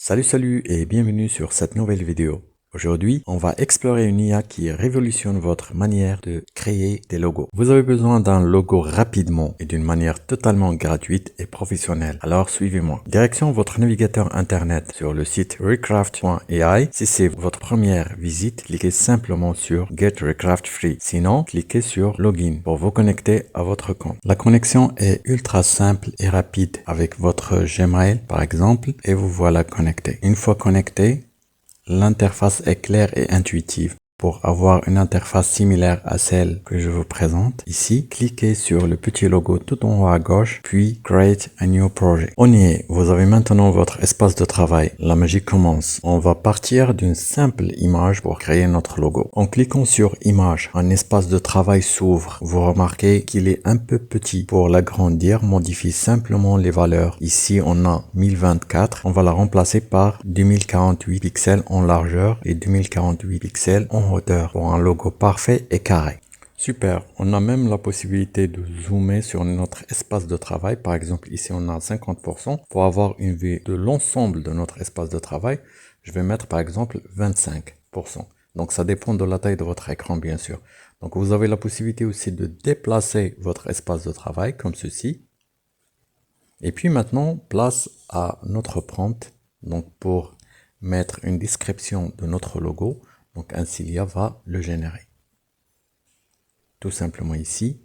Salut et bienvenue sur cette nouvelle vidéo. Aujourd'hui, on va explorer une IA qui révolutionne votre manière de créer des logos. Vous avez besoin d'un logo rapidement et d'une manière totalement gratuite et professionnelle. Alors suivez-moi. Direction votre navigateur internet sur le site recraft.ai. Si c'est votre première visite, cliquez simplement sur Get Recraft Free. Sinon, cliquez sur Login pour vous connecter à votre compte. La connexion est ultra simple et rapide avec votre Gmail par exemple et vous voilà connecté. Une fois connecté, l'interface est claire et intuitive. Pour avoir une interface similaire à celle que je vous présente ici, cliquez sur le petit logo tout en haut à gauche, puis Create a New Project. On y est, vous avez maintenant votre espace de travail. La magie commence. On va partir d'une simple image pour créer notre logo. En cliquant sur Image, un espace de travail s'ouvre. Vous remarquez qu'il est un peu petit. Pour l'agrandir, modifie simplement les valeurs. Ici, on a 1024. On va la remplacer par 2048 pixels en largeur et 2048 pixels en hauteur pour un logo parfait et carré. Super, on a même la possibilité de zoomer sur notre espace de travail. Par exemple, ici on a 50%. Pour avoir une vue de l'ensemble de notre espace de travail, je vais mettre par exemple 25%. Donc ça dépend de la taille de votre écran bien sûr. Donc vous avez la possibilité aussi de déplacer votre espace de travail comme ceci. Et puis maintenant, place à notre prompt. Donc pour mettre une description de notre logo. Donc ainsi l'IA va le générer. Tout simplement ici,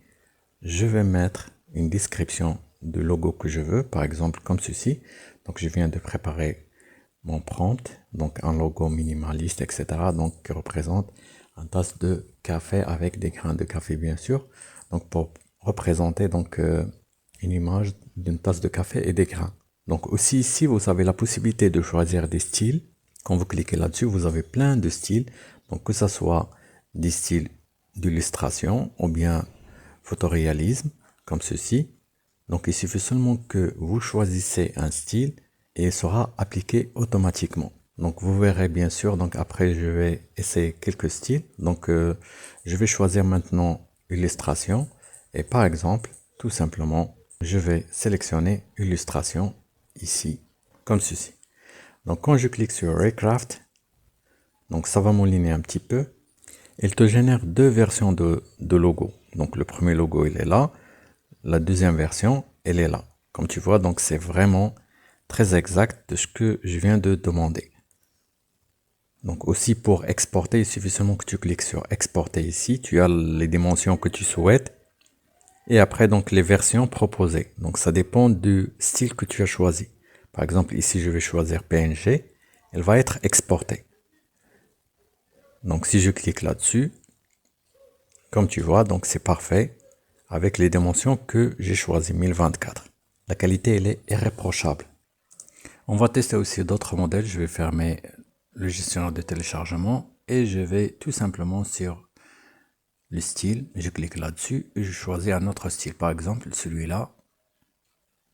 je vais mettre une description de logo que je veux, par exemple comme ceci. Donc je viens de préparer mon prompt, donc un logo minimaliste, etc. Donc qui représente une tasse de café avec des grains de café bien sûr. Donc pour représenter donc une image d'une tasse de café et des grains. Donc aussi ici, vous avez la possibilité de choisir des styles. Quand vous cliquez là-dessus, vous avez plein de styles. Donc que ce soit des styles d'illustration ou bien photoréalisme, comme ceci. Donc il suffit seulement que vous choisissez un style et il sera appliqué automatiquement. Donc vous verrez bien sûr, donc après je vais essayer quelques styles. Donc je vais choisir maintenant illustration et par exemple, tout simplement, je vais sélectionner illustration ici, comme ceci. Donc quand je clique sur Recraft, donc ça va m'aligner un petit peu. Il te génère deux versions de logo. Donc le premier logo il est là, la deuxième version elle est là. Comme tu vois, donc c'est vraiment très exact de ce que je viens de demander. Donc aussi pour exporter, il suffit seulement que tu cliques sur exporter ici, tu as les dimensions que tu souhaites. Et après donc les versions proposées. Donc ça dépend du style que tu as choisi. Par exemple, ici, je vais choisir PNG. Elle va être exportée. Donc, si je clique là-dessus, comme tu vois, donc c'est parfait avec les dimensions que j'ai choisies, 1024. La qualité, elle est irréprochable. On va tester aussi d'autres modèles. Je vais fermer le gestionnaire de téléchargement et je vais tout simplement sur le style. Je clique là-dessus et je choisis un autre style. Par exemple, celui-là.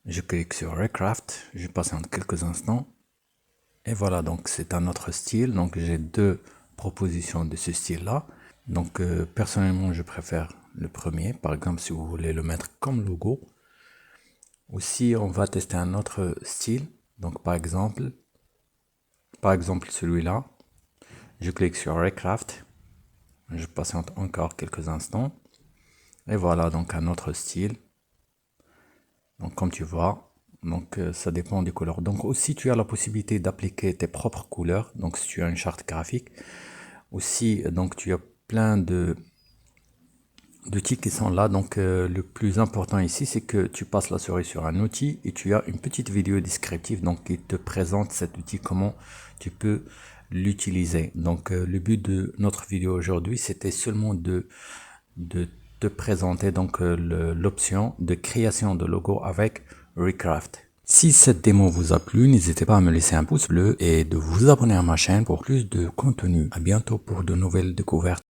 Je clique sur Recraft, je patiente quelques instants. Et voilà, donc c'est un autre style. Donc j'ai deux propositions de ce style-là. Donc personnellement, je préfère le premier. Par exemple, si vous voulez le mettre comme logo. Aussi, on va tester un autre style. Donc par exemple celui-là. Je clique sur Recraft. Je patiente encore quelques instants. Et voilà, donc un autre style. Donc comme tu vois, donc ça dépend des couleurs. Donc aussi tu as la possibilité d'appliquer tes propres couleurs. Donc si tu as une charte graphique, aussi donc tu as plein d'outils qui sont là. Donc le plus important ici, c'est que tu passes la souris sur un outil et tu as une petite vidéo descriptive donc qui te présente cet outil, comment tu peux l'utiliser. Donc le but de notre vidéo aujourd'hui, c'était seulement de te présenter donc l'option de création de logo avec Recraft. Si cette démo vous a plu, n'hésitez pas à me laisser un pouce bleu et de vous abonner à ma chaîne pour plus de contenu. À bientôt pour de nouvelles découvertes.